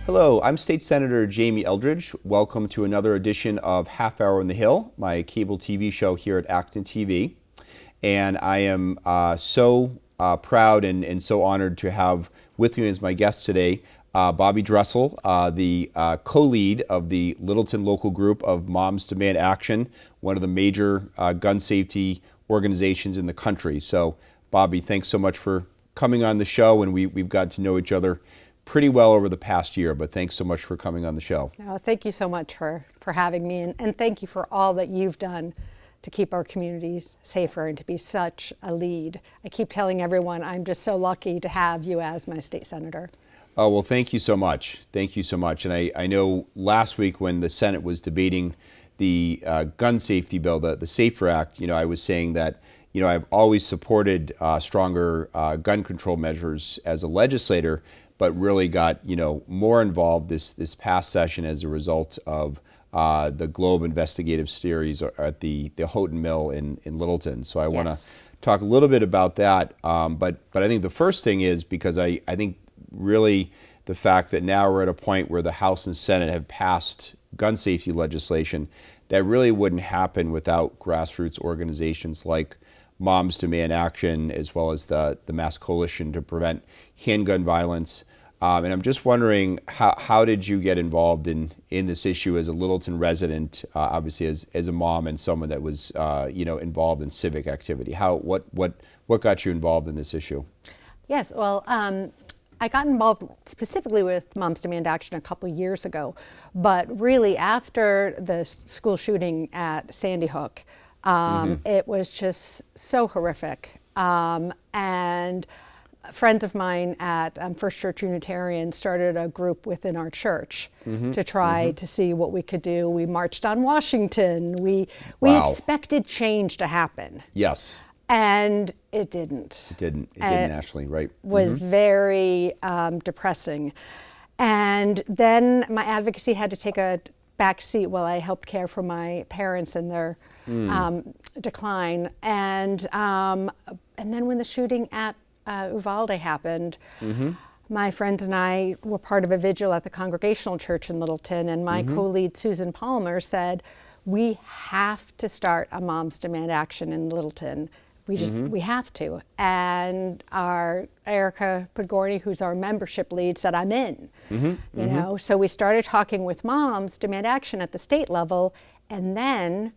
Hello, I'm State Senator Jamie Eldridge. Welcome to another edition of Half Hour on the Hill, my cable TV show here at ActonTV. And I am so proud and so honored to have with me as my guest today Bobbie Dressel, the co-lead of the Littleton local group of Moms Demand Action, one of the major gun safety organizations in the country. So, Bobbie, thanks so much for coming on the show, and we've got to know each other pretty well over the past year, but thanks so much for coming on the show. Oh, thank you so much for having me, and thank you for all that you've done to keep our communities safer and to be such a lead. I keep telling everyone I'm just so lucky to have you as my state senator. Oh, well, thank you so much. Thank you so much. And I know last week when the Senate was debating the gun safety bill, the SAFER Act, I was saying that I've always supported stronger gun control measures as a legislator, but really got more involved this past session as a result of the Globe investigative series at the Houghton Mill in Littleton. So I want to talk a little bit about that. But I think the first thing is because I think really the fact that now we're at a point where the House and Senate have passed gun safety legislation that really wouldn't happen without grassroots organizations like Moms Demand Action, as well as the Mass Coalition to Prevent Handgun Violence. And I'm just wondering, how did you get involved in this issue as a Littleton resident, obviously as a mom and someone that was involved in civic activity? What got you involved in this issue? Yes, well, I got involved specifically with Moms Demand Action a couple years ago, but really after the school shooting at Sandy Hook, it was just so horrific. And friends of mine at First Church Unitarian started a group within our church to try to see what we could do. We marched on Washington. We expected change to happen. Yes. And it didn't. It didn't nationally, right? Was very depressing. And then my advocacy had to take a back seat while I helped care for my parents in their decline. And then when the shooting at Uvalde happened, my friends and I were part of a vigil at the Congregational Church in Littleton, and my co-lead Susan Palmer said, we have to start a Moms Demand Action in Littleton. We have to. And our Erica Podgorny, who's our membership lead, said, I'm in. So we started talking with Moms Demand Action at the state level, and then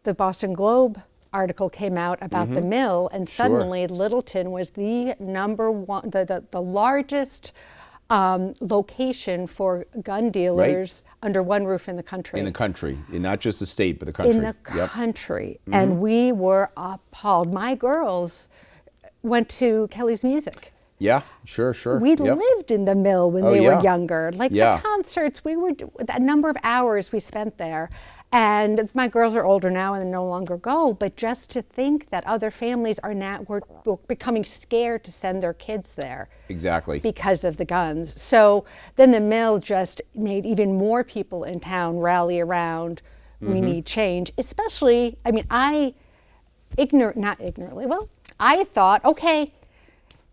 the Boston Globe article came out about the mill, and suddenly Littleton was the number one, the largest location for gun dealers under one roof in the country. In the country, not just the state, but the country. In the country. And we were appalled. My girls went to Kelly's Music. Yeah, sure. We lived in the mill when they were younger. Like the concerts, the number of hours we spent there. And my girls are older now and they no longer go, but just to think that other families are now, were becoming scared to send their kids there. Exactly. Because of the guns. So then the mill just made even more people in town rally around, we need change, especially, I thought, okay,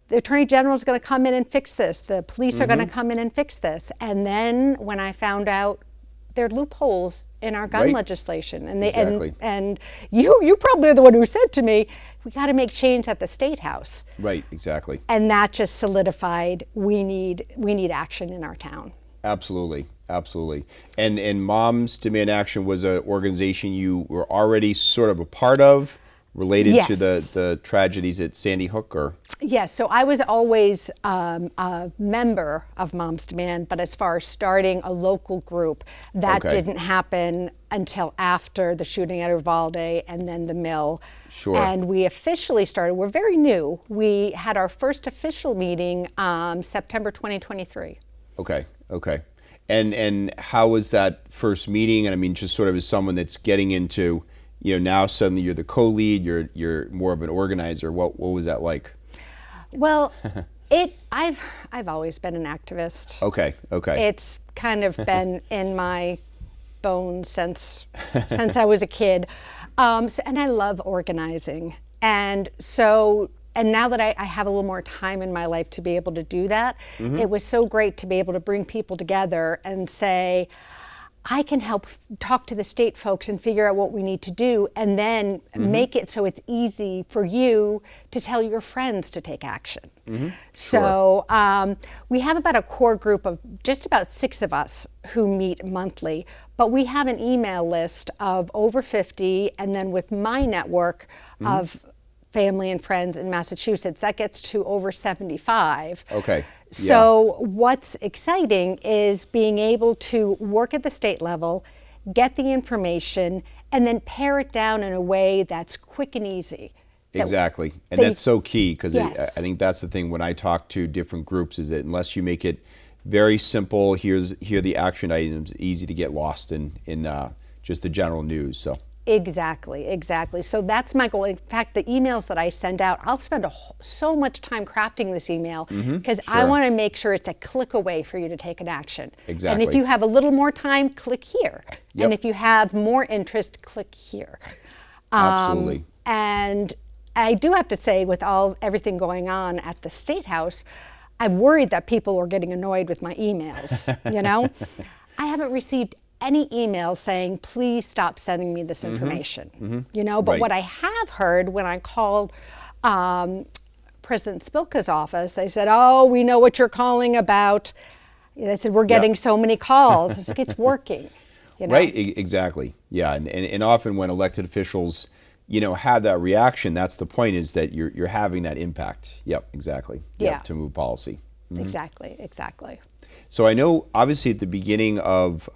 the Attorney General is going to come in and fix this. The police are going to come in and fix this. And then when I found out there are loopholes in our gun legislation, and and you probably are the one who said to me, we got to make change at the State House. Right, exactly. And that just solidified we need action in our town. Absolutely. And Moms Demand Action was an organization you were already sort of a part of, related to the tragedies at Sandy Hook, or? Yes, so I was always a member of Moms Demand, but as far as starting a local group, that didn't happen until after the shooting at Uvalde and then the mill. Sure. And we officially started, we're very new. We had our first official meeting September 2023. Okay. And how was that first meeting? And just sort of as someone that's getting into, now suddenly you're the co-lead, you're more of an organizer. What was that like? Well, I've always been an activist. Okay. It's kind of been in my bones since I was a kid, and I love organizing. And so and now that I have a little more time in my life to be able to do that, it was so great to be able to bring people together and say, I can help talk to the state folks and figure out what we need to do, and then make it so it's easy for you to tell your friends to take action. So we have about a core group of just about 6 of us who meet monthly, but we have an email list of over 50, and then with my network of family and friends in Massachusetts, that gets to over 75. Okay. So what's exciting is being able to work at the state level, get the information, and then pare it down in a way that's quick and easy. Exactly. And that's so key, because Yes. I think that's the thing when I talk to different groups, is that unless you make it very simple, here are the action items, easy to get lost in just the general news. So. Exactly. So that's my goal. In fact, the emails that I send out, I'll spend so much time crafting this email because I want to make sure it's a click away for you to take an action. Exactly. And if you have a little more time, click here. Yep. And if you have more interest, click here. Absolutely. And I do have to say, with everything going on at the State House, I'm worried that people are getting annoyed with my emails, you know? I haven't received any emails saying, please stop sending me this information, you know? But Right. what I have heard when I called President Spilka's office, they said, oh, we know what you're calling about. They said, we're getting so many calls. It's like, it's working, you know? Right, exactly. Yeah, and often when elected officials, have that reaction, that's the point, is that you're having that impact. Yep, exactly. Yep, Yeah. to move policy. Exactly. So I know, obviously, at the beginning of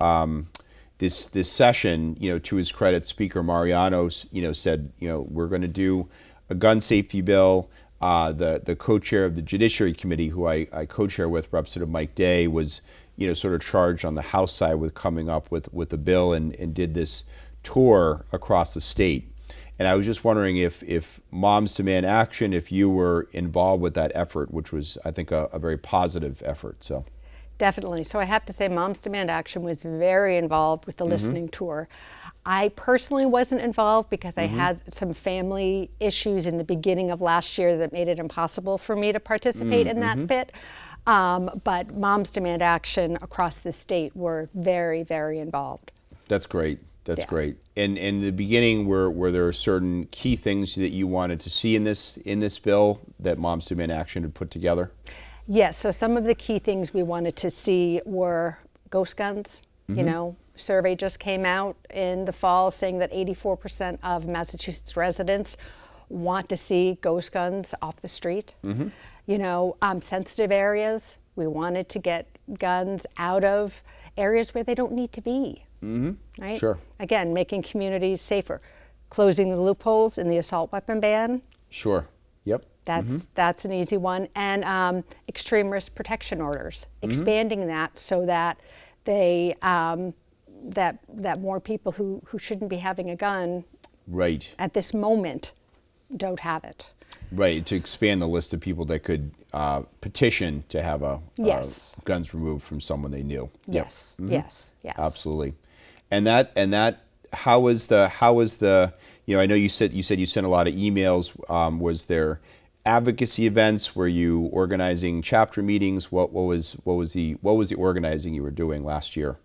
this session, to his credit, Speaker Mariano, said, we're going to do a gun safety bill. The co-chair of the Judiciary Committee, who I co-chair with, Representative Mike Day, was, sort of charged on the House side with coming up with a bill and did this tour across the state. And I was just wondering if Moms Demand Action, if you were involved with that effort, which was, I think, a very positive effort. So. Definitely. So I have to say, Moms Demand Action was very involved with the listening tour. I personally wasn't involved because I had some family issues in the beginning of last year that made it impossible for me to participate in that bit. But Moms Demand Action across the state were very, very involved. That's great. That's Yeah. great. And in the beginning, were there certain key things that you wanted to see in this bill that Moms Demand Action had put together? Yes, so some of the key things we wanted to see were ghost guns. Survey just came out in the fall saying that 84% of Massachusetts residents want to see ghost guns off the street. Sensitive areas, we wanted to get guns out of areas where they don't need to be. Right? Sure. Again, making communities safer. Closing the loopholes in the assault weapon ban. Sure. Yep. That's an easy one. And extreme risk protection orders, expanding that so that they that more people who shouldn't be having a gun Right. at this moment don't have it. Right. To expand the list of people that could petition to have Yes. guns removed from someone they knew. Yes. Yes. Absolutely. And that how was the I know you said you sent a lot of emails. Was there advocacy events? Were you organizing chapter meetings? What was the organizing you were doing last year?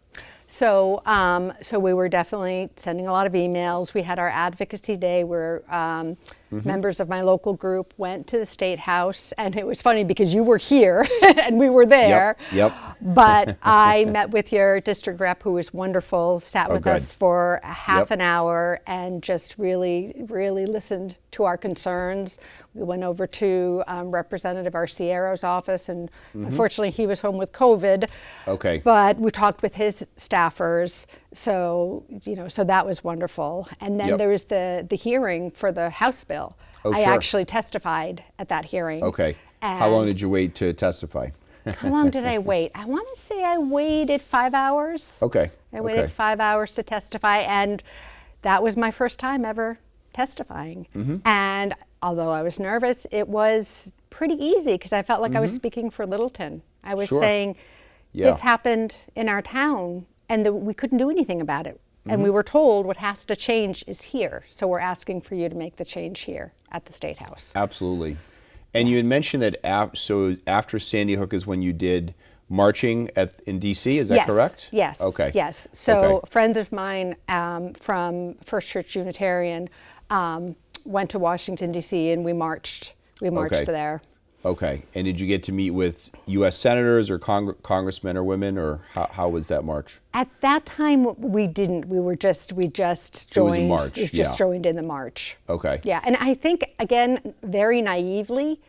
So we were definitely sending a lot of emails. We had our advocacy day where members of my local group went to the State House, and it was funny because you were here and we were there. Yep. But I met with your district rep, who was wonderful, sat with good. us for a half Yep. an hour and just really, really listened to our concerns. We went over to Representative Arciero's office, and unfortunately he was home with COVID. Okay. But we talked with his staffers, so that was wonderful. And then Yep. there was the hearing for the House bill. Oh, I sure. actually testified at that hearing. Okay. How And long did you wait to testify? How long did I wait? I want to say I waited 5 hours. Okay. I waited Okay. 5 hours to testify, and that was my first time ever testifying. And although I was nervous, it was pretty easy because I felt like I was speaking for Littleton. I was Sure. saying, Yeah. this happened in our town, and we couldn't do anything about it. And we were told what has to change is here. So we're asking for you to make the change here at the State House. Absolutely. And you had mentioned that so after Sandy Hook is when you did marching in D.C., is that Yes, correct? yes, Okay. yes. So Okay. friends of mine from First Church Unitarian went to Washington, D.C., and we marched Okay. there. Okay. And did you get to meet with U.S. senators or congressmen or women, or how was that march? At that time, we didn't. We just joined. It was a march, We just joined in the march. Okay. Yeah, and I think, again, very naively,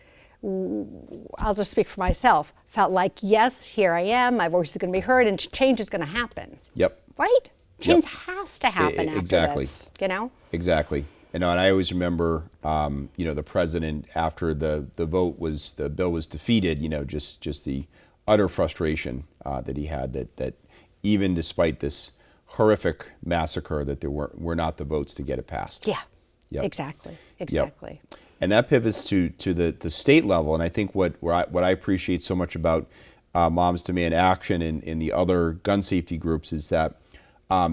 I'll just speak for myself, felt like, yes, here I am, my voice is going to be heard, and change is going to happen. Yep. Right? Change Yep. has to happen after Exactly. this, you know? Exactly. And I always remember, the president, after the bill was defeated, just the utter frustration that he had that even despite this horrific massacre, that there were not the votes to get it passed. Yeah. Yep. Exactly. Yep. And that pivots to the state level. And I think what I appreciate so much about Moms Demand Action and the other gun safety groups is that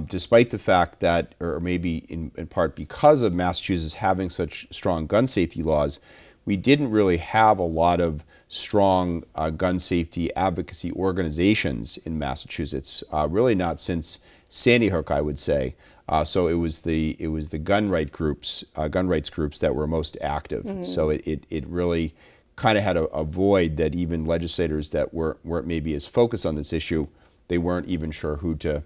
despite the fact that, or maybe in part because of Massachusetts having such strong gun safety laws, we didn't really have a lot of strong gun safety advocacy organizations in Massachusetts. Really not since Sandy Hook, I would say. So it was the gun rights groups that were most active. Mm-hmm. So it really kind of had a void that even legislators that weren't maybe as focused on this issue, they weren't even sure who to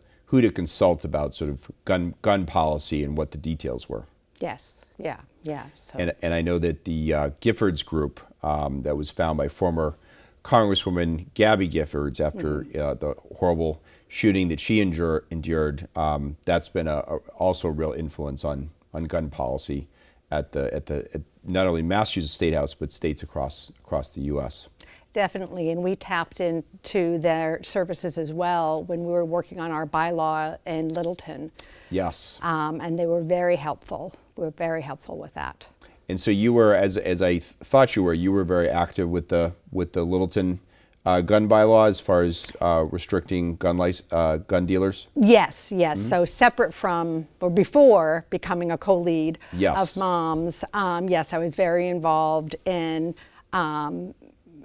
consult about sort of gun policy and what the details were. Yes. Yeah. Yeah. So. And I know that the Giffords group that was found by former Congresswoman Gabby Giffords after the horrible shooting that she endured, that's been also a real influence on gun policy at not only Massachusetts State House but states across the U.S. Definitely, and we tapped into their services as well when we were working on our bylaw in Littleton. Yes. And they were very helpful. We were very helpful with that. And so you were, as I thought you were very active with the Littleton gun bylaw as far as restricting gun dealers? Yes. Mm-hmm. So separate from, or before becoming a co-lead Yes. of Moms, yes, I was very involved in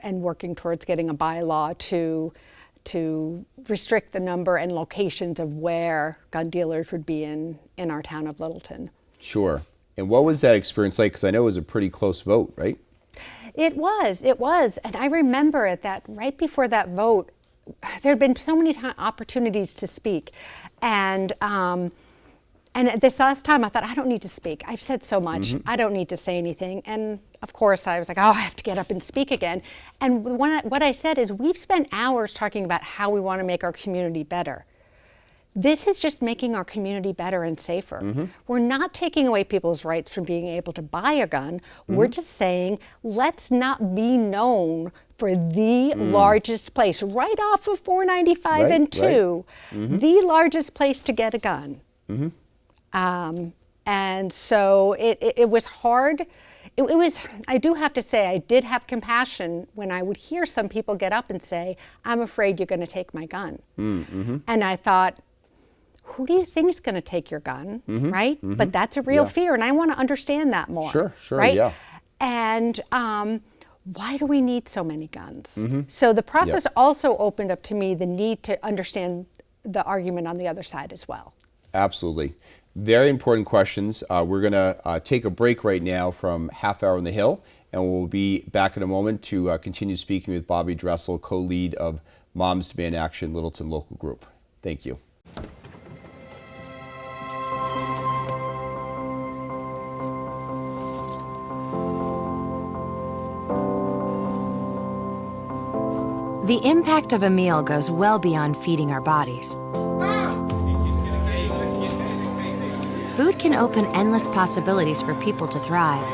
and working towards getting a bylaw to restrict the number and locations of where gun dealers would be in our town of Littleton. Sure. And what was that experience like? Because I know it was a pretty close vote, right? It was. And I remember that right before that vote, there had been so many opportunities to speak. And this last time I thought, I don't need to speak. I've said so much. Mm-hmm. I don't need to say anything. And of course I was like, I have to get up and speak again. And what I said is, we've spent hours talking about how we want to make our community better. This is just making our community better and safer. Mm-hmm. We're not taking away people's rights from being able to buy a gun. Mm-hmm. We're just saying, let's not be known for the largest place, right off of 495 and 2, mm-hmm. the largest place to get a gun. Mm-hmm. And so it was hard. It was, I do have to say, I did have compassion when I would hear some people get up and say, I'm afraid you're going to take my gun. Mm-hmm. And I thought, who do you think is going to take your gun, mm-hmm. right? Mm-hmm. But that's a real fear, and I want to understand that more. Sure, right? Yeah. And why do we need so many guns? Mm-hmm. So the process also opened up to me the need to understand the argument on the other side as well. Absolutely. Very important questions. We're going to take a break right now from Half Hour on the Hill, and we'll be back in a moment to continue speaking with Bobbie Dressel, co-lead of Moms Demand Action Littleton Local Group. Thank you. The impact of a meal goes well beyond feeding our bodies. Food can open endless possibilities for people to thrive.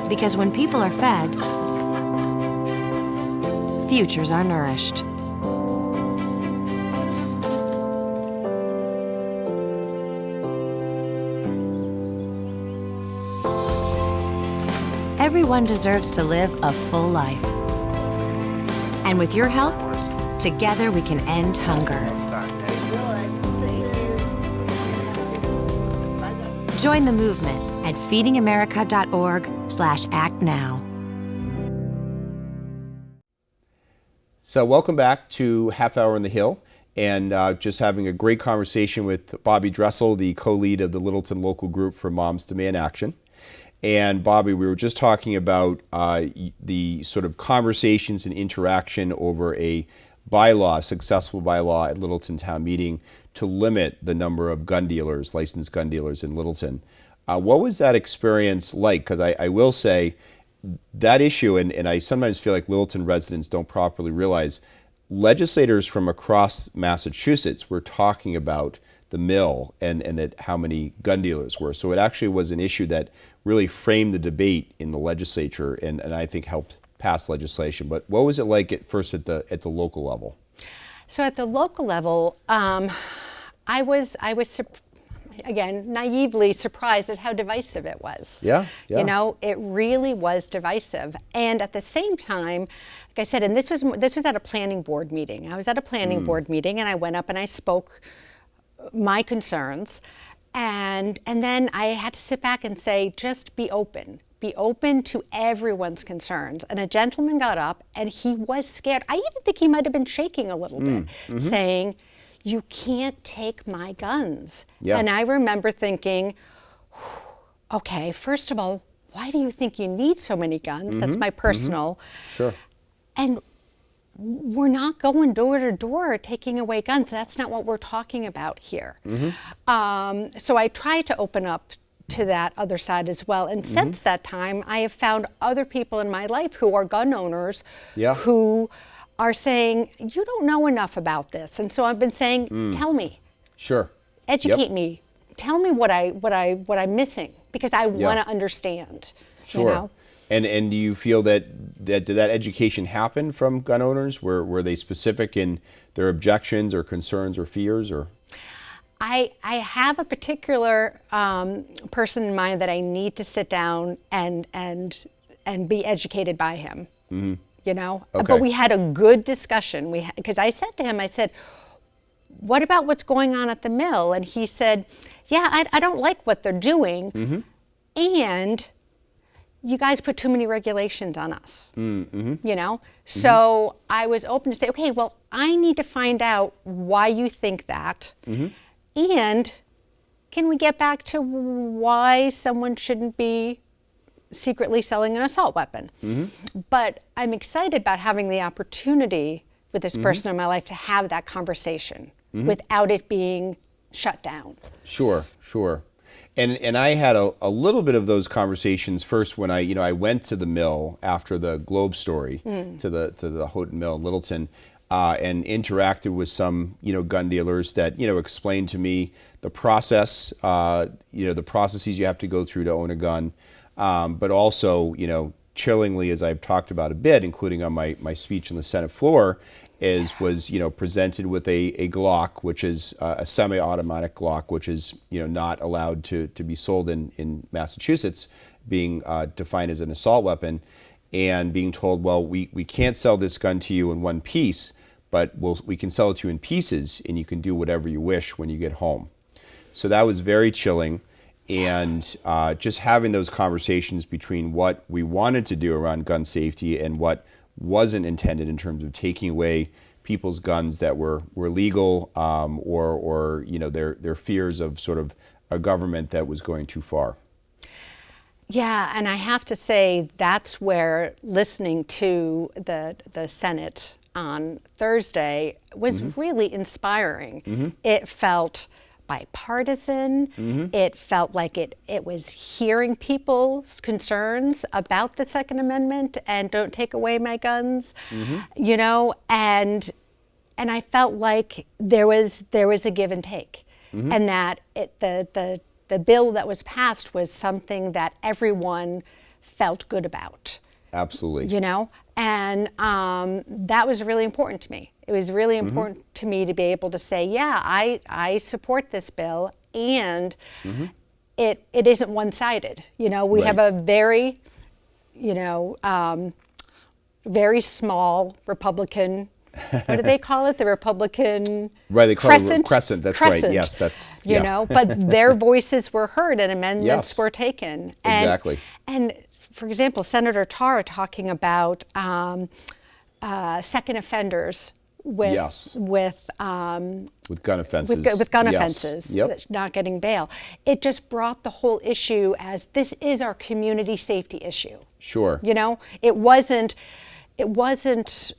Because when people are fed, futures are nourished. Everyone deserves to live a full life. And with your help, together we can end hunger. Join the movement at feedingamerica.org/actnow. So welcome back to Half Hour on the Hill, and just having a great conversation with Bobbie Dressel, the co-lead of the Littleton local group for Moms Demand Action. And Bobbie, we were just talking about the sort of conversations and interaction over a bylaw, successful bylaw at Littleton Town Meeting to limit the number of gun dealers, licensed gun dealers in Littleton. What was that experience like? Because I will say that issue, and I sometimes feel like Littleton residents don't properly realize, legislators from across Massachusetts were talking about the mill and that how many gun dealers were. So it actually was an issue that really framed the debate in the legislature and I think helped pass legislation. But what was it like at first at the local level? So at the local level, I was again, naively surprised at how divisive it was. Yeah. You know, it really was divisive. And at the same time, like I said, and this was at a planning board meeting. I was at a planning board meeting, and I went up and I spoke my concerns. And then I had to sit back and say, just be open. Be open to everyone's concerns. And a gentleman got up, and he was scared. I even think he might have been shaking a little bit, saying, "You can't take my guns." Yeah. And I remember thinking, okay, first of all, why do you think you need so many guns? That's my personal. Sure. And we're not going door to door taking away guns. That's not what we're talking about here. So I tried to open up to that other side as well. And since that time, I have found other people in my life who are gun owners who are saying, you don't know enough about this. And so I've been saying, tell me. Sure. Educate me. Tell me what I'm missing, because I want to understand. Sure. You know? And do you feel that did that education happen from gun owners? Were they specific in their objections or concerns or fears or? I have a particular person in mind that I need to sit down and be educated by him. You know, Okay. But we had a good discussion. Because I said to him, I said, "What about what's going on at the mill?" And he said, "Yeah, I don't like what they're doing, and you guys put too many regulations on us." You know, so I was open to say, "Okay, well, I need to find out why you think that, and can we get back to why someone shouldn't be secretly selling an assault weapon?" But I'm excited about having the opportunity with this person in my life to have that conversation without it being shut down. Sure. And I had a little bit of those conversations first when I went to the mill after the Globe story to the Houghton Mill in Littleton and interacted with some gun dealers that explained to me the process, the processes you have to go through to own a gun. But also, chillingly, as I've talked about a bit, including on my speech on the Senate floor, was presented with a Glock, which is a semi-automatic Glock, which is not allowed to be sold in Massachusetts, being defined as an assault weapon, and being told, well, we can't sell this gun to you in one piece, but we can sell it to you in pieces, and you can do whatever you wish when you get home. So that was very chilling. And just having those conversations between what we wanted to do around gun safety and what wasn't intended in terms of taking away people's guns that were legal, or their fears of sort of a government that was going too far. Yeah, and I have to say that's where listening to the Senate on Thursday was really inspiring. It felt bipartisan. It felt like it was hearing people's concerns about the Second Amendment and don't take away my guns, and I felt like there was a give and take, and that the bill that was passed was something that everyone felt good about. Absolutely. And that was really important to me. It was really important to me to be able to say, yeah, I support this bill, and it isn't one-sided. We have a very, very small Republican what do they call it? The Republican Right, they call crescent? it crescent. That's Crescent, right. Yes, that's you know. But their voices were heard and amendments Yes. were taken. Exactly. And for example, Senator Tarr talking about second offenders with Yes. with gun offenses. with gun Yes. offenses, Yep. not getting bail. It just brought the whole issue as this is our community safety issue. Sure. You know, it wasn't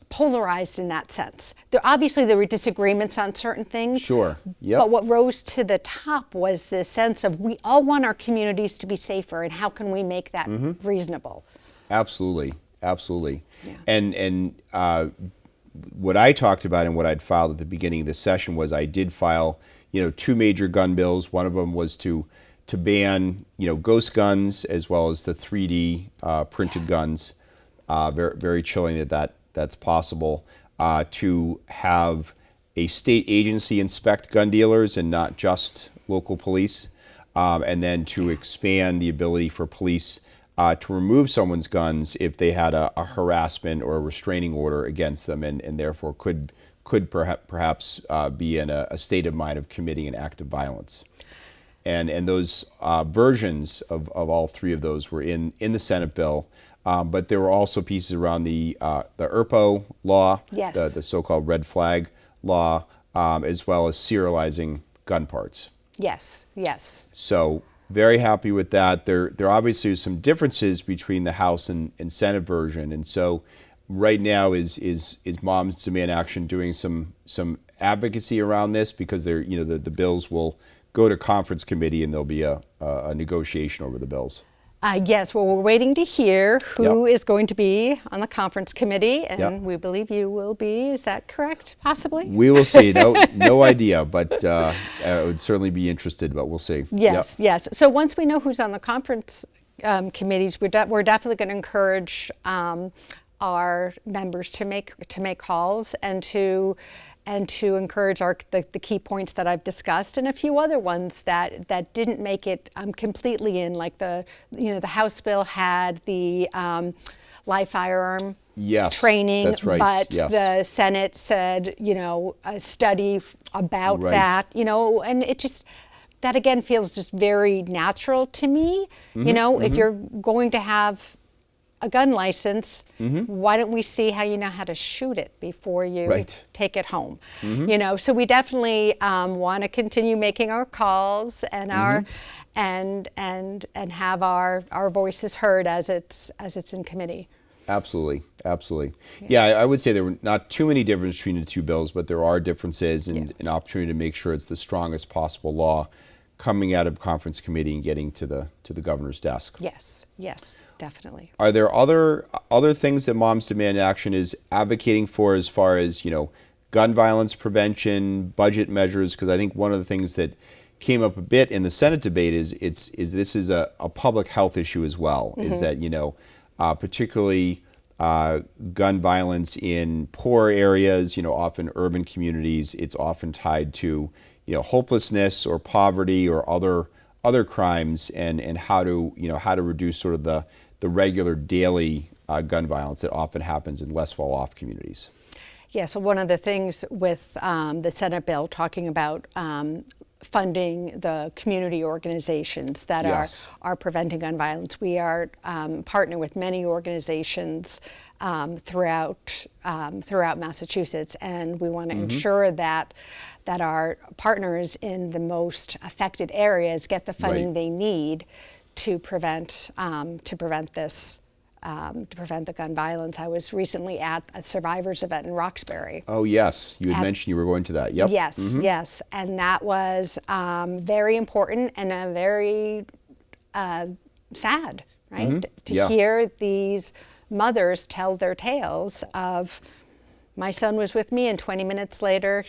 polarized in that sense. Obviously there were disagreements on certain things. Sure. Yep. But what rose to the top was this sense of we all want our communities to be safer, and how can we make that reasonable? Absolutely. Absolutely. Yeah. And what I talked about and what I'd filed at the beginning of this session was I did file, two major gun bills. One of them was to ban, ghost guns as well as the 3D printed guns. Very, very chilling that's possible. To have a state agency inspect gun dealers and not just local police, and then to expand the ability for police to remove someone's guns if they had a harassment or a restraining order against them, and therefore could perhaps be in a state of mind of committing an act of violence. And those versions of all three of those were in the Senate bill. But there were also pieces around the ERPO law, Yes. the so-called red flag law, as well as serializing gun parts. Yes, yes. So very happy with that. There obviously are some differences between the House and Senate version, and so right now is Moms Demand Action doing some advocacy around this, because the bills will go to conference committee and there'll be a negotiation over the bills. Yes, well, we're waiting to hear who Yep. is going to be on the conference committee, and Yep. we believe you will be. Is that correct, possibly? We will see. No idea, but I would certainly be interested, but we'll see. Yes, Yep. yes. So once we know who's on the conference committees, we're definitely going to encourage our members to make calls and to encourage the key points that I've discussed, and a few other ones that didn't make it completely in, like the House bill had the live firearm Yes, training, that's right. but Yes. the Senate said a study about Right. that, and it just, that again feels just very natural to me. If you're going to have a gun license, why don't we see how you know how to shoot it before you Right. take it home? So we definitely want to continue making our calls and our and have our voices heard as it's in committee. Absolutely. Yeah, I would say there were not too many differences between the two bills, but there are differences and an opportunity to make sure it's the strongest possible law coming out of conference committee and getting to the governor's desk. Yes, definitely. Are there other things that Moms Demand Action is advocating for, as far as gun violence prevention, budget measures? Because I think one of the things that came up a bit in the Senate debate is this is a public health issue as well. Is that particularly gun violence in poor areas, often urban communities, it's often tied to hopelessness or poverty or other crimes, and how to reduce sort of the regular daily gun violence that often happens in less well-off communities. Yeah, so one of the things with the Senate bill talking about funding the community organizations that Yes. are preventing gun violence. We are partnering with many organizations throughout Massachusetts, and we want to ensure that our partners in the most affected areas get the funding Right. they need to prevent this. To prevent the gun violence. I was recently at a survivors event in Roxbury. Oh yes, you had mentioned you were going to that. Yep. Yes, yes, and that was very important and very sad, right? To Yeah. hear these mothers tell their tales of, my son was with me and 20 minutes later,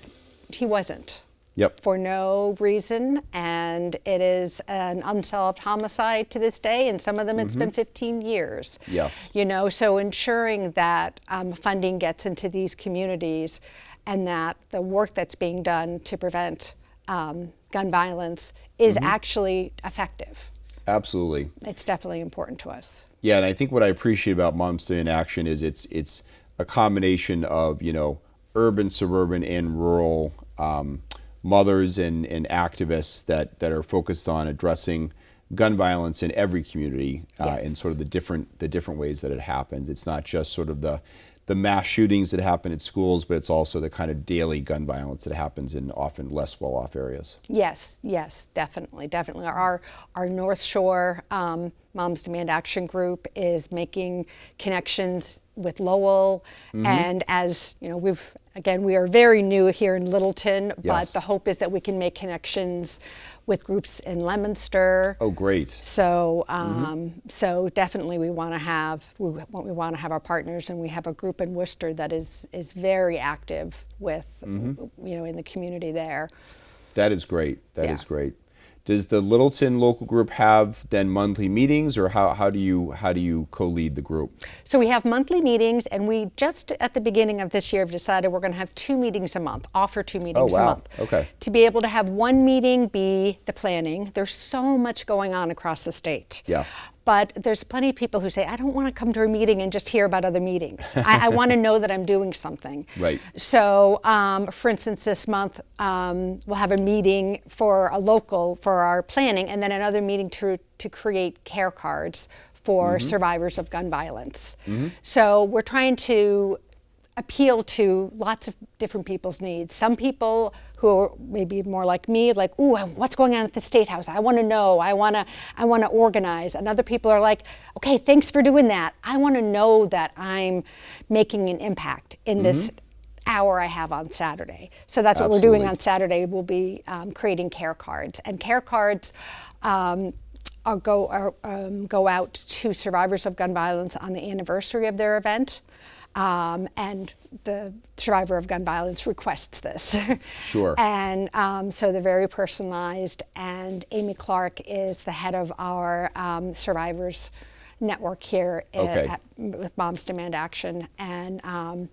he wasn't. Yep. For no reason, and it is an unsolved homicide to this day, and some of them it's been 15 years. Yes. So ensuring that funding gets into these communities, and that the work that's being done to prevent gun violence is actually effective. Absolutely. It's definitely important to us. Yeah, and I think what I appreciate about Moms Demand Action is it's a combination of urban, suburban, and rural mothers and activists that are focused on addressing gun violence in every community and sort of the different ways that it happens. It's not just sort of the mass shootings that happen at schools, but it's also the kind of daily gun violence that happens in often less well-off areas. Yes, definitely. Our North Shore Moms Demand Action group is making connections with Lowell, and as you know, we are very new here in Littleton, but the hope is that we can make connections with groups in Leominster. Oh, great! So, so definitely we want to have our partners, and we have a group in Worcester that is very active with you know, in the community there. That is great. That is great. Does the Littleton local group have then monthly meetings, or how do you co-lead the group? So we have monthly meetings, and we just at the beginning of this year have decided we're going to have 2 meetings a month, offer 2 meetings a month. Okay. To be able to have one meeting be the planning. There's so much going on across the state. Yes. But there's plenty of people who say, I don't want to come to a meeting and just hear about other meetings. I want to know that I'm doing something. Right. So, for instance, this month we'll have a meeting for our planning, and then another meeting to create care cards for survivors of gun violence. So we're trying to appeal to lots of different people's needs. Some people who are maybe more like me, like, ooh, what's going on at the State House? I want to know. I want to organize. And other people are like, okay, thanks for doing that. I want to know that I'm making an impact in this hour I have on Saturday. So that's what we're doing on Saturday. We'll be creating care cards, and care cards go out to survivors of gun violence on the anniversary of their event. And the survivor of gun violence requests this. Sure. And so they're very personalized, and Amy Clark is the head of our survivors network here with Moms Demand Action, and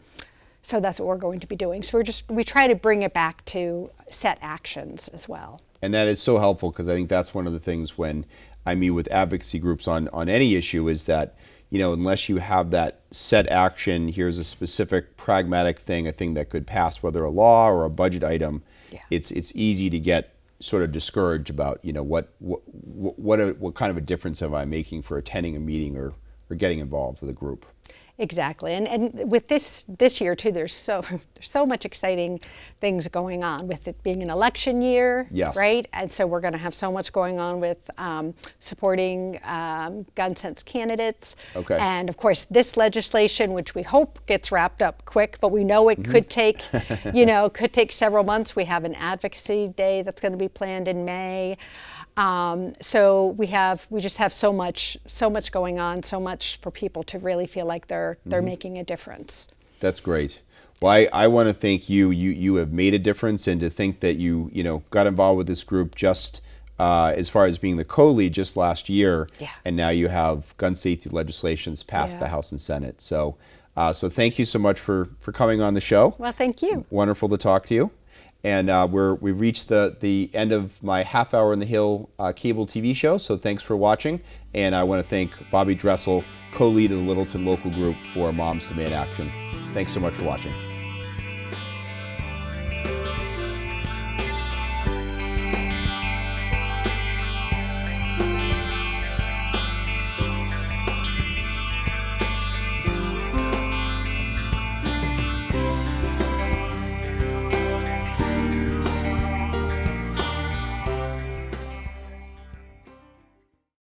so that's what we're going to be doing. So we try to bring it back to set actions as well. And that is so helpful, because I think that's one of the things when I meet with advocacy groups on any issue is that, you know, unless you have that set action, here's a specific pragmatic thing, a thing that could pass, whether a law or a budget item, it's easy to get sort of discouraged about, you know, what kind of a difference am I making for attending a meeting or getting involved with a group. Exactly, and with this year too, there's so much exciting things going on with it being an election year, right? And so we're going to have so much going on with supporting gun sense candidates, and of course this legislation, which we hope gets wrapped up quick, but we know it could take, you know, could take several months. We have an advocacy day that's going to be planned in May. So we just have so much going on, so much for people to really feel like they're making a difference. That's great. Well, I want to thank you. You have made a difference, and to think that you got involved with this group just as far as being the co-lead just last year, and now you have gun safety legislations passed the House and Senate. So thank you so much for coming on the show. Well, thank you. Wonderful to talk to you. And we've reached the end of my Half Hour in the Hill cable TV show, so thanks for watching. And I want to thank Bobbie Dressel, co-lead of the Littleton local group for Moms Demand Action. Thanks so much for watching.